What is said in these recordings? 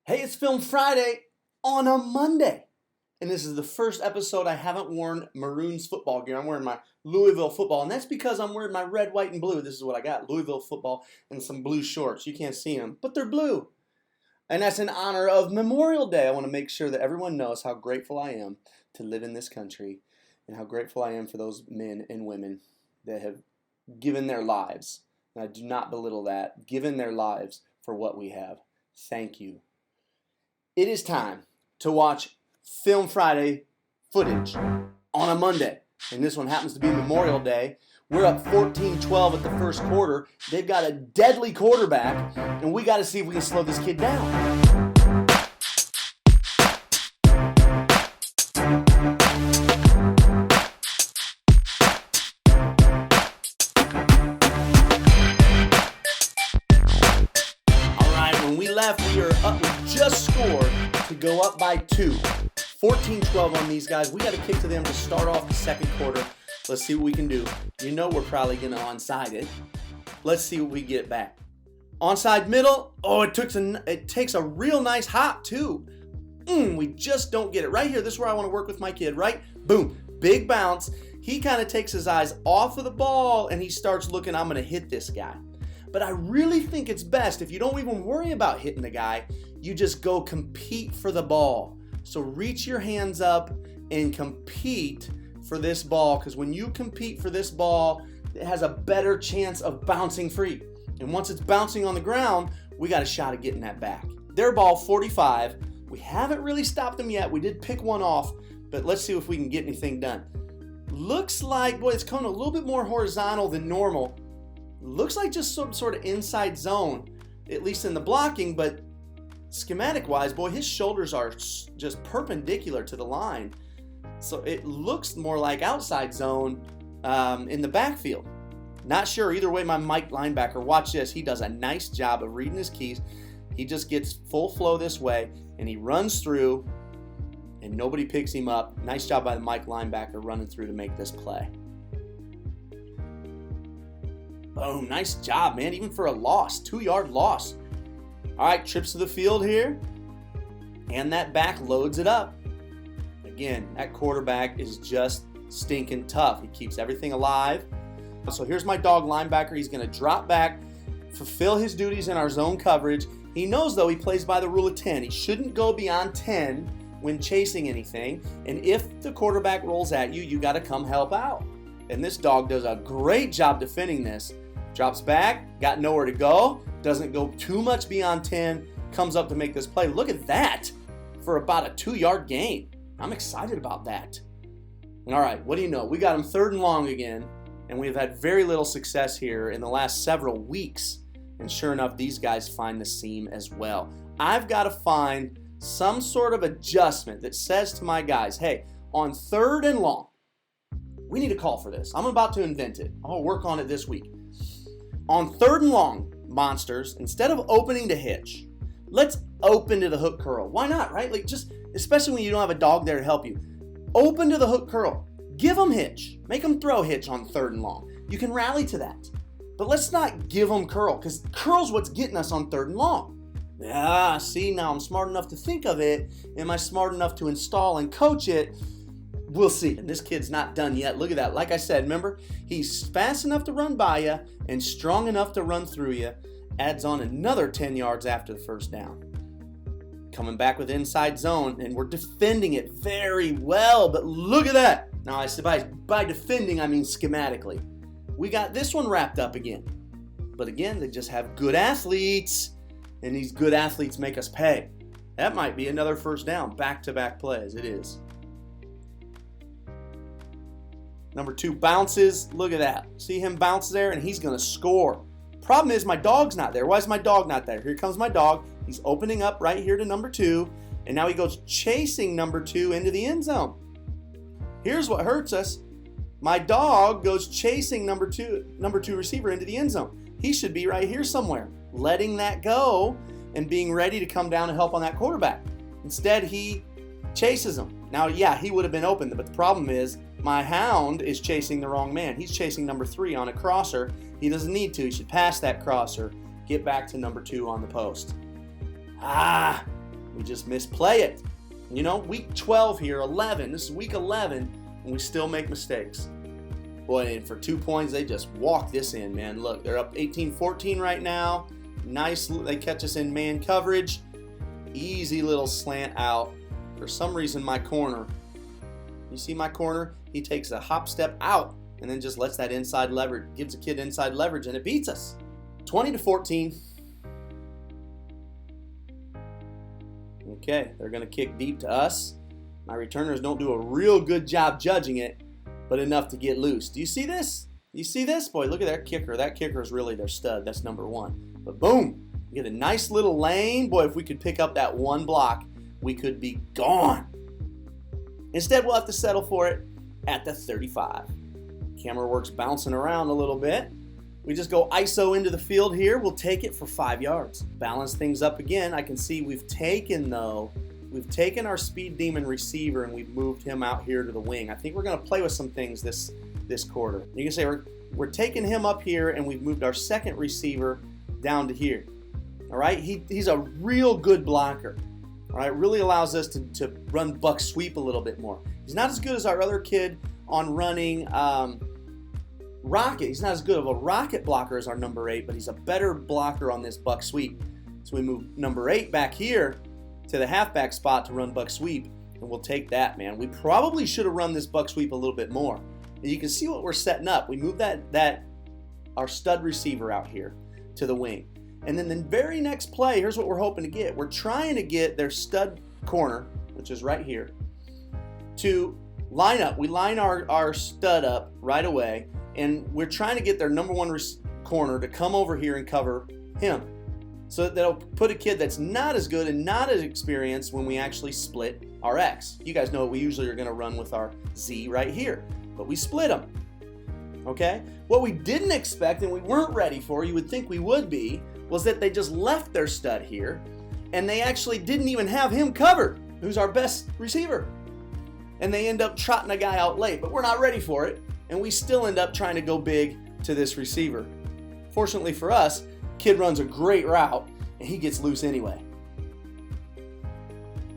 Hey, it's Film Friday on a Monday. And this is the first episode I haven't worn Maroons football gear. I'm wearing my Louisville football, and that's because I'm wearing my red, white, and blue. This is what I got, Louisville football and some blue shorts. You can't see them, but they're blue. And that's in honor of Memorial Day. I want to make sure that everyone knows how grateful I am to live in this country and how grateful I am for those men and women that have given their lives. And I do not belittle that, given their lives for what we have. Thank you. It is time to watch Film Friday footage on a Monday. And this one happens to be Memorial Day. We're up 14-12 at the first quarter. They've got a deadly quarterback, and we got to see if we can slow this kid down. All right, when we left, we are up. We just scored to go up by 2. 14-12 on these guys. We got to kick to them to start off the second quarter. Let's see what we can do. You know we're probably going to onside it. Let's see what we get back. Onside middle. Oh, it takes a real nice hop, too. We just don't get it. Right here, this is where I want to work with my kid, right? Boom. Big bounce. He kind of takes his eyes off of the ball, and he starts looking, I'm going to hit this guy. But I really think it's best if you don't even worry about hitting the guy, you just go compete for the ball. So reach your hands up and compete for this ball, because when you compete for this ball, it has a better chance of bouncing free. And once it's bouncing on the ground, we got a shot at getting that back. Their ball, 45. We haven't really stopped them yet. We did pick one off, but let's see if we can get anything done. Looks like, boy, it's coming a little bit more horizontal than normal. Looks like just some sort of inside zone, at least in the blocking, but schematic-wise, boy, his shoulders are just perpendicular to the line. So it looks more like outside zone in the backfield. Not sure. Either way, my Mike linebacker, watch this. He does a nice job of reading his keys. He just gets full flow this way, and he runs through, and nobody picks him up. Nice job by the Mike linebacker running through to make this play. Boom, nice job, man, even for a loss, 2-yard loss. All right, trips to the field here, and that back loads it up. Again, that quarterback is just stinking tough. He keeps everything alive. So here's my dog linebacker. He's going to drop back, fulfill his duties in our zone coverage. He knows, though, he plays by the rule of 10. He shouldn't go beyond 10 when chasing anything. And if the quarterback rolls at you, you got to come help out. And this dog does a great job defending this. Drops back, got nowhere to go, doesn't go too much beyond 10, comes up to make this play. Look at that for about a 2-yard gain. I'm excited about that. All right, what do you know? We got him 3rd and long again, and we've had very little success here in the last several weeks. And sure enough, these guys find the seam as well. I've got to find some sort of adjustment that says to my guys, hey, on 3rd and long, we need a call for this. I'm about to invent it. I'll work on it this week. On 3rd and long, monsters, instead of opening to hitch, let's open to the hook curl. Why not, right? Like, just, especially when you don't have a dog there to help you. Open to the hook curl. Give them hitch. Make them throw hitch on 3rd and long. You can rally to that. But let's not give them curl, because curl's what's getting us on 3rd and long. Ah, see, now I'm smart enough to think of it. Am I smart enough to install and coach it? We'll see. And this kid's not done yet. Look at that. Like I said, remember, he's fast enough to run by you and strong enough to run through you. Adds on another 10 yards after the first down. Coming back with inside zone, and we're defending it very well. But look at that. Now, I said by defending, I mean schematically. We got this one wrapped up again. But again, they just have good athletes, and these good athletes make us pay. That might be another first down. Back-to-back plays. It is. Number 2 bounces. Look at that. See him bounce there, and he's going to score. Problem is, my dog's not there. Why is my dog not there? Here comes my dog. He's opening up right here to number 2, and now he goes chasing number 2 into the end zone. Here's what hurts us. My dog goes chasing number two receiver into the end zone. He should be right here somewhere, letting that go and being ready to come down and help on that quarterback. Instead, he chases him. Now, yeah, he would have been open, but the problem is, my hound is chasing the wrong man. He's chasing number 3 on a crosser. He doesn't need to. He should pass that crosser, get back to number 2 on the post. just misplay it. You know, week 12 here, 11. This is week 11, and we still make mistakes. Boy, and for 2 points, they just walk this in, man. Look, they're up 18-14 right now. Nice, they catch us in man coverage. Easy little slant out. For some reason, my corner, you see my corner? He takes a hop step out and then just lets that inside leverage, gives a kid inside leverage, and it beats us. 20-14. Okay, they're going to kick deep to us. My returners don't do a real good job judging it, but enough to get loose. Do you see this? You see this? Boy, look at that kicker. That kicker is really their stud. That's number one. But boom, we get a nice little lane. Boy, if we could pick up that one block, we could be gone. Instead, we'll have to settle for it at the 35. Camera works bouncing around a little bit. We just go ISO into the field here. We'll take it for 5 yards. Balance things up again. I can see we've taken our speed demon receiver and we've moved him out here to the wing. I think we're going to play with some things this quarter. You can say we're taking him up here and we've moved our second receiver down to here. All right, he's a real good blocker. All right, really allows us to run buck sweep a little bit more. He's not as good as our other kid on running rocket. He's not as good of a rocket blocker as our number 8, but he's a better blocker on this buck sweep. So we move number 8 back here to the halfback spot to run buck sweep, and we'll take that, man. We probably should have run this buck sweep a little bit more. And you can see what we're setting up. We move our stud receiver out here to the wing. And then the very next play, here's what we're hoping to get. We're trying to get their stud corner, which is right here, to line up. We line our stud up right away, and we're trying to get their number 1 corner to come over here and cover him. So that'll put a kid that's not as good and not as experienced when we actually split our X. You guys know we usually are going to run with our Z right here, but we split them. Okay? What we didn't expect and we weren't ready for, you would think we would be, was that they just left their stud here and they actually didn't even have him covered, who's our best receiver. And they end up trotting a guy out late, but we're not ready for it, and we still end up trying to go big to this receiver. Fortunately for us, kid runs a great route and he gets loose anyway.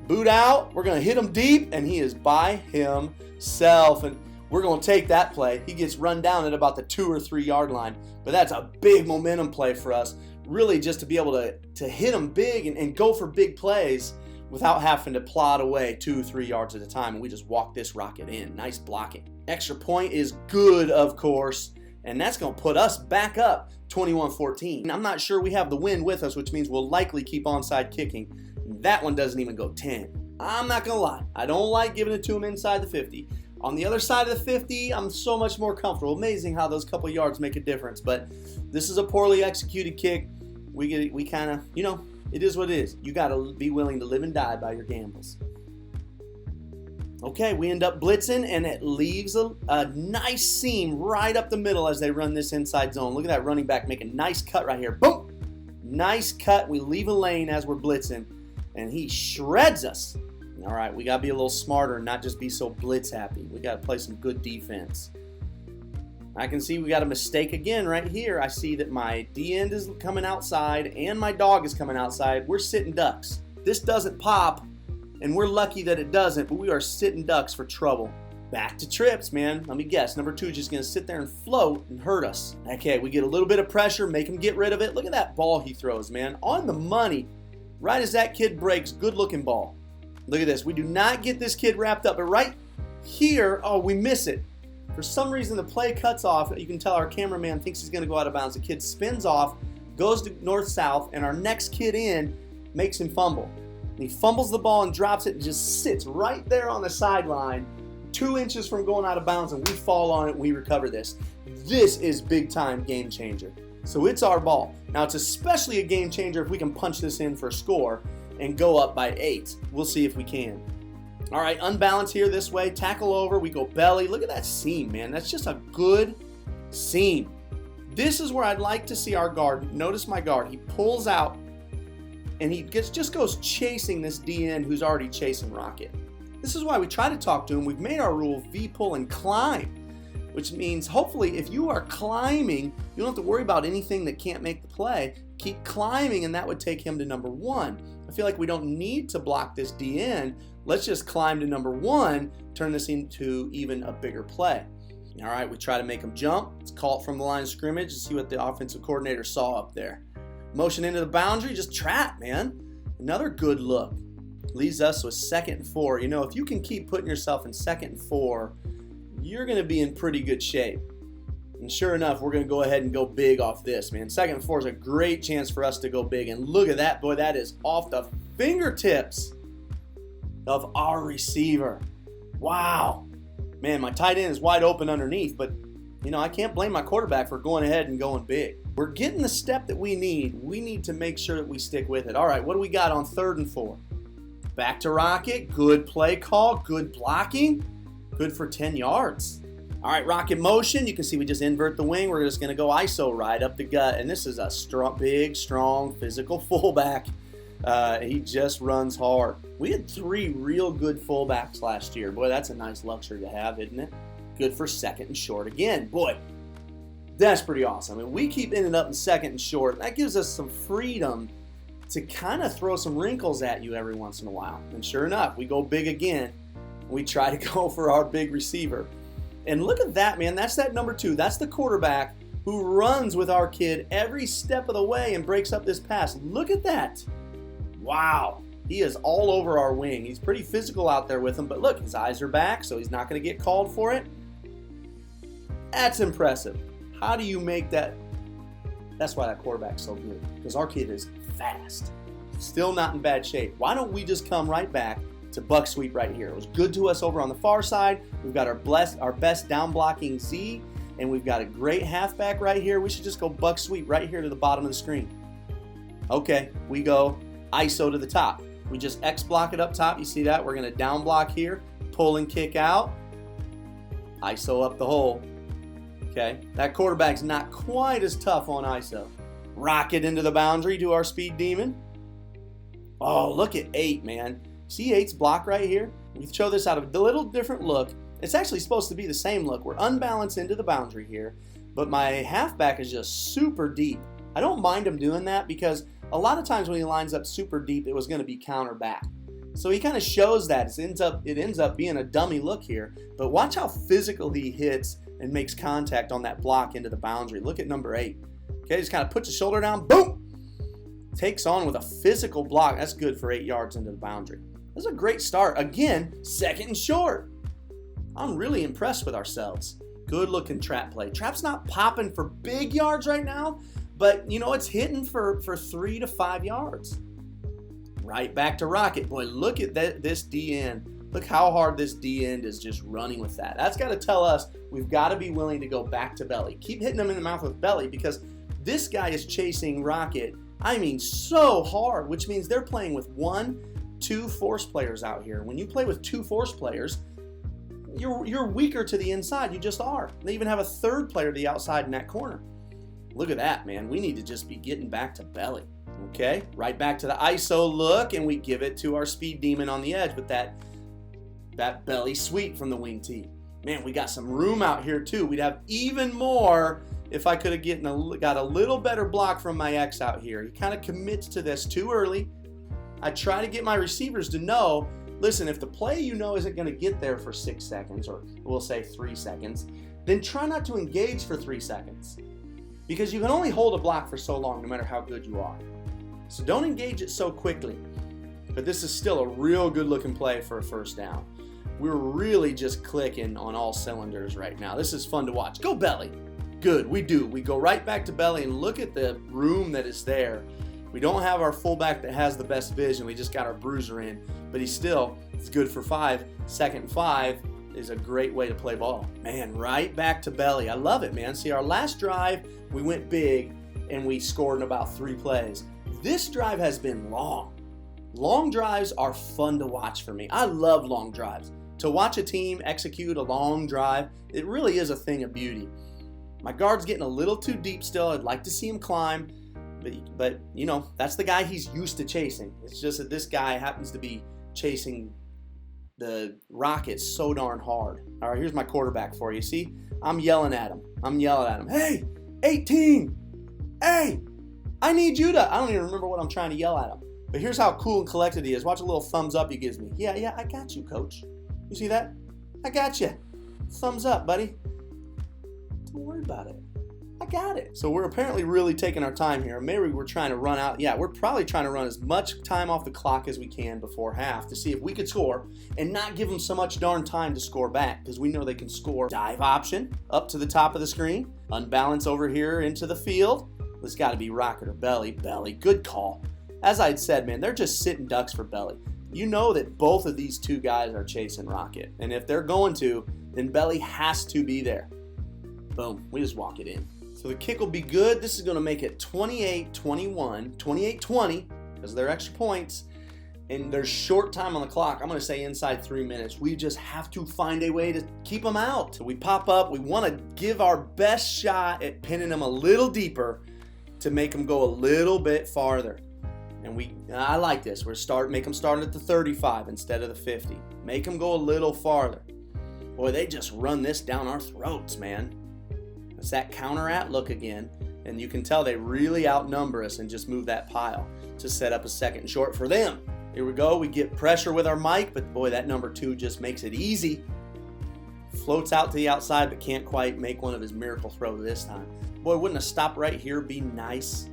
Boot out, we're going to hit him deep, and he is by himself, and we're going to take that play. He gets run down at about the 2 or 3 yard line, but that's a big momentum play for us, really just to be able to hit him big and go for big plays without having to plod away 2 or 3 yards at a time, and we just walk this rocket in. Nice blocking. Extra point is good, of course, and that's going to put us back up 21-14. I'm not sure we have the wind with us, which means we'll likely keep onside kicking. That one doesn't even go 10. I'm not going to lie. I don't like giving it to him inside the 50. On the other side of the 50, I'm so much more comfortable. Amazing how those couple yards make a difference, but this is a poorly executed kick. We kind of, you know, it is what it is. You got to be willing to live and die by your gambles. Okay, we end up blitzing, and it leaves a nice seam right up the middle as they run this inside zone. Look at that running back make a nice cut right here. Boom! Nice cut. We leave a lane as we're blitzing, and he shreds us. All right, we got to be a little smarter and not just be so blitz happy. We got to play some good defense. I can see we got a mistake again right here. I see that my D end is coming outside and my dog is coming outside. We're sitting ducks. This doesn't pop, and we're lucky that it doesn't, but we are sitting ducks for trouble. Back to trips, man. Let me guess. Number 2 is just going to sit there and float and hurt us. Okay, we get a little bit of pressure, make him get rid of it. Look at that ball he throws, man. On the money. Right as that kid breaks, good-looking ball. Look at this. We do not get this kid wrapped up, but right here, oh, we miss it. For some reason, the play cuts off. You can tell our cameraman thinks he's going to go out of bounds. The kid spins off, goes to north-south, and our next kid in makes him fumble. And he fumbles the ball and drops it and just sits right there on the sideline, 2 inches from going out of bounds, and we fall on it and we recover this. This is big-time game changer. So it's our ball. Now, it's especially a game changer if we can punch this in for a score and go up by 8. We'll see if we can. All right, unbalanced here this way, tackle over, we go belly. Look at that seam, man. That's just a good seam. This is where I'd like to see our guard. Notice my guard. He pulls out, and he just goes chasing this DN who's already chasing Rocket. This is why we try to talk to him. We've made our rule V-pull and climb, which means hopefully if you are climbing, you don't have to worry about anything that can't make the play. Keep climbing, and that would take him to number 1. I feel like we don't need to block this DN. Let's just climb to number 1, turn this into even a bigger play. All right, we try to make him jump. Let's call it from the line of scrimmage and see what the offensive coordinator saw up there. Motion into the boundary, just trap, man. Another good look. Leads us with 2nd and 4. You know, if you can keep putting yourself in 2nd and 4, you're going to be in pretty good shape. And sure enough, we're going to go ahead and go big off this, man. 2nd and 4 is a great chance for us to go big. And look at that, boy, that is off the fingertips of our receiver. Wow. Man, my tight end is wide open underneath, but, you know, I can't blame my quarterback for going ahead and going big. We're getting the step that we need. We need to make sure that we stick with it. All right, what do we got on 3rd and 4? Back to Rocket. Good play call. Good blocking. Good for 10 yards. All right, Rocket motion. You can see we just invert the wing. We're just going to go ISO right up the gut. And this is a big, strong, physical fullback. He just runs hard. We had 3 real good fullbacks last year. Boy, that's a nice luxury to have, isn't it? Good for 2nd and short again. Boy, that's pretty awesome. And we keep ending up in 2nd and short. That gives us some freedom to kind of throw some wrinkles at you every once in a while. And sure enough, we go big again. We try to go for our big receiver. And look at that, man. That's that number 2. That's the quarterback who runs with our kid every step of the way and breaks up this pass. Look at that. Wow. He is all over our wing. He's pretty physical out there with him. But look, his eyes are back, so he's not going to get called for it. That's impressive. How do you make that? That's why that quarterback's so good. Because our kid is fast. Still not in bad shape. Why don't we just come right back to buck sweep right here? It was good to us over on the far side. We've got our best down blocking Z, and we've got a great halfback right here. We should just go buck sweep right here to the bottom of the screen. Okay, we go ISO to the top. We just X block it up top. You see that? We're going to down block here, pull and kick out, ISO up the hole. Okay, that quarterback's not quite as tough on ISO. Rocket into the boundary to our speed demon. Oh, look at 8, man. See 8's block right here? We show this out of a little different look. It's actually supposed to be the same look. We're unbalanced into the boundary here, but my halfback is just super deep. I don't mind him doing that because a lot of times when he lines up super deep, it was going to be counter back. So he kind of shows that. It ends up being a dummy look here, but watch how physical he hits and makes contact on that block into the boundary. Look at number 8. Okay, just kind of puts his shoulder down, boom! Takes on with a physical block. That's good for 8 yards into the boundary. This is a great start. Again, 2nd and short. I'm really impressed with ourselves. Good looking trap play. Trap's not popping for big yards right now, but you know, it's hitting for 3 to 5 yards. Right back to Rocket. Boy, look at this D end. Look how hard this D end is just running with that. That's got to tell us we've got to be willing to go back to belly. Keep hitting them in the mouth with belly because this guy is chasing Rocket, I mean, so hard, which means they're playing with 1, 2 force players out here. When you play with 2 force players, you're weaker to the inside. You just are. They even have a 3rd player to the outside in that corner. Look at that, man. We need to just be getting back to belly. Okay, right back to the ISO look, and we give it to our speed demon on the edge with that belly sweep from the wing tee. Man, we got some room out here too. We'd have even more if I could have got a little better block from my X out here. He kind of commits to this too early. I try to get my receivers to know, listen, if the play you know isn't going to get there for 6 seconds, or we'll say 3 seconds, then try not to engage for 3 seconds. Because you can only hold a block for so long no matter how good you are. So don't engage it so quickly. But this is still a real good looking play for a first down. We're really just clicking on all cylinders right now. This is fun to watch. Go belly. Good, we do. We go right back to belly and look at the room that is there. We don't have our fullback that has the best vision. We just got our bruiser in. But it's good for 5. 2nd and 5 is a great way to play ball. Man, right back to belly. I love it, man. See, our last drive, we went big and we scored in about 3 plays. This drive has been long. Long drives are fun to watch for me. I love long drives. To watch a team execute a long drive, it really is a thing of beauty. My guard's getting a little too deep still. I'd like to see him climb, but you know, that's the guy he's used to chasing. It's just that this guy happens to be chasing the Rockets so darn hard. All right, here's my quarterback for you. See, I'm yelling at him. Hey, 18! Hey! I need you to, I don't even remember what I'm trying to yell at him. But here's how cool and collected he is. Watch a little thumbs up he gives me. Yeah, I got you, coach. You see that? I got you. Thumbs up, buddy. Don't worry about it. I got it. So we're apparently really taking our time here. Maybe we're trying to run out. Yeah, we're probably trying to run as much time off the clock as we can before half to see if we could score and not give them so much darn time to score back, because we know they can score. Dive option up to the top of the screen. Unbalanced over here into the field. It's got to be rocket or belly. Belly. Good call. As I'd said, man, they're just sitting ducks for belly. You know that both of these two guys are chasing rocket. And if they're going to, then belly has to be there. Boom. We just walk it in. So the kick will be good. This is going to make it 28-21, 28-20, because they're extra points, and there's short time on the clock. I'm going to say inside 3 minutes. We just have to find a way to keep them out. So we pop up. We want to give our best shot at pinning them a little deeper to make them go a little bit farther. And I like this. Make them start at the 35 instead of the 50. Make them go a little farther. Boy, they just run this down our throats, man. It's that counter at look again, and you can tell they really outnumber us and just move that pile to set up a second and short for them. Here we go. We get pressure with our mic, but boy, that number 2 just makes it easy. Floats out to the outside, but can't quite make one of his miracle throws this time. Boy, wouldn't a stop right here be nice?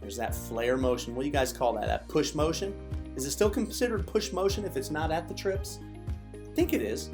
There's that flare motion. What do you guys call that? That push motion? Is it still considered push motion if it's not at the trips? I think it is.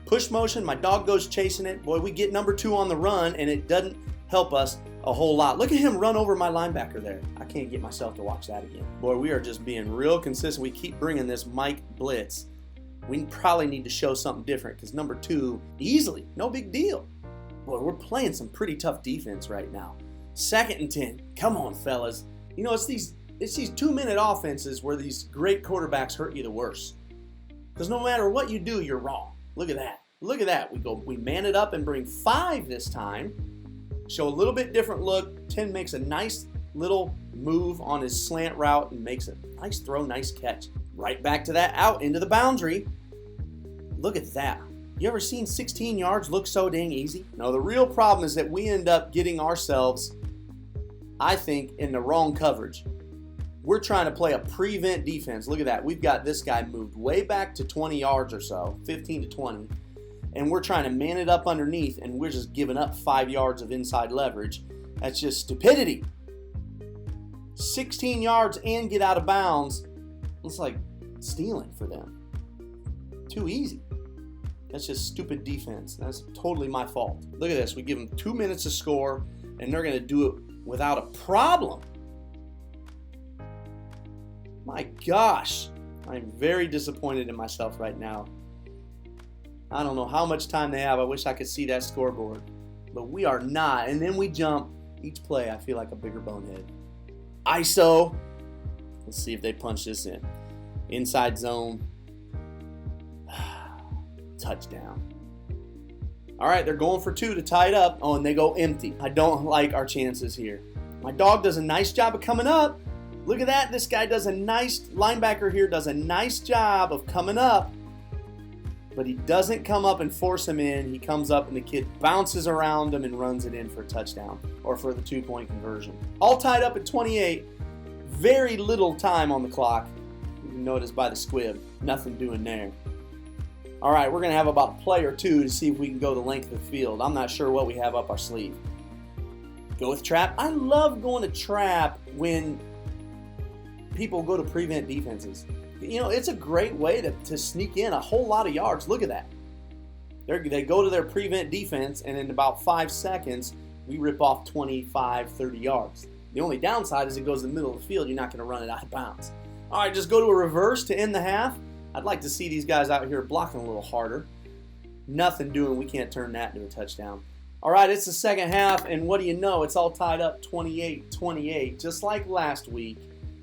Push motion, my dog goes chasing it. Boy, we get number 2 on the run, and it doesn't help us a whole lot. Look at him run over my linebacker there. I can't get myself to watch that again. Boy, we are just being real consistent. We keep bringing this Mike blitz. We probably need to show something different, because number 2, easily, no big deal. Boy, we're playing some pretty tough defense right now. 2nd and 10. Come on, fellas. You know, it's these 2-minute offenses where these great quarterbacks hurt you the worst. Because no matter what you do, you're wrong. Look at that. Look at that. We man it up and bring 5 this time. Show a little bit different look. 10 makes a nice little move on his slant route and makes a nice throw, nice catch. Right back to that out into the boundary. Look at that. You ever seen 16 yards look so dang easy? No, the real problem is that we end up getting ourselves, I think, in the wrong coverage. We're trying to play a prevent defense. Look at that. We've got this guy moved way back to 20 yards or so, 15 to 20. And we're trying to man it up underneath, and we're just giving up 5 yards of inside leverage. That's just stupidity. 16 yards and get out of bounds. It's like stealing for them. Too easy. That's just stupid defense. That's totally my fault. Look at this. We give them 2 minutes to score, and they're going to do it without a problem. My gosh, I'm very disappointed in myself right now. I don't know how much time they have. I wish I could see that scoreboard. But we are not. And then we jump. Each play, I feel like a bigger bonehead. ISO. Let's see if they punch this in. Inside zone. Touchdown. All right, they're going for 2 to tie it up. Oh, and they go empty. I don't like our chances here. My dog does a nice job of coming up. Look at that. This guy does a nice, linebacker here does a nice job of coming up. But he doesn't come up and force him in. He comes up and the kid bounces around him and runs it in for a touchdown or for the 2-point conversion. All tied up at 28. Very little time on the clock. You can notice by the squib. Nothing doing there. All right, we're going to have about a play or 2 to see if we can go the length of the field. I'm not sure what we have up our sleeve. Go with trap. I love going to trap when people go to prevent defenses. You know, it's a great way to sneak in a whole lot of yards. Look at that. They go to their prevent defense, and in about 5 seconds, we rip off 25, 30 yards. The only downside is it goes in the middle of the field. You're not going to run it out of bounds. All right, just go to a reverse to end the half. I'd like to see these guys out here blocking a little harder. Nothing doing. We can't turn that into a touchdown. All right, it's the second half, and what do you know? It's all tied up 28-28. Just like last week,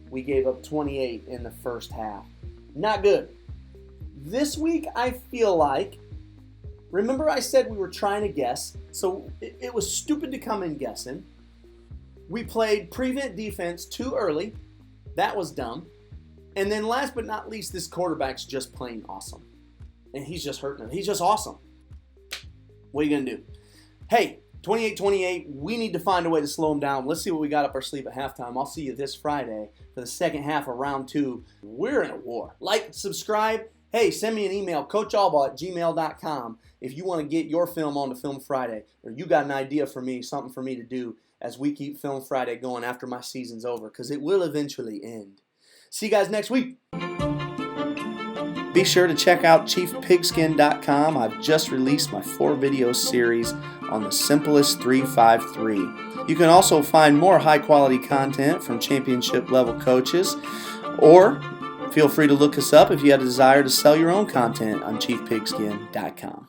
we gave up 28 in the first half. Not good. This week, I feel like, remember I said we were trying to guess, so it was stupid to come in guessing. We played prevent defense too early. That was dumb. And then last but not least, this quarterback's just plain awesome. And he's just hurting him. He's just awesome. What are you going to do? Hey, 28-28, we need to find a way to slow them down. Let's see what we got up our sleeve at halftime. I'll see you this Friday for the second half of round 2. We're in a war. Like, subscribe. Hey, send me an email, coachalbaugh@gmail.com, if you want to get your film on to Film Friday, or you got an idea for me, something for me to do as we keep Film Friday going after my season's over, because it will eventually end. See you guys next week. Be sure to check out chiefpigskin.com. I've just released my 4-video series on the simplest 3-5-3. You can also find more high-quality content from championship-level coaches, or feel free to look us up if you have a desire to sell your own content on chiefpigskin.com.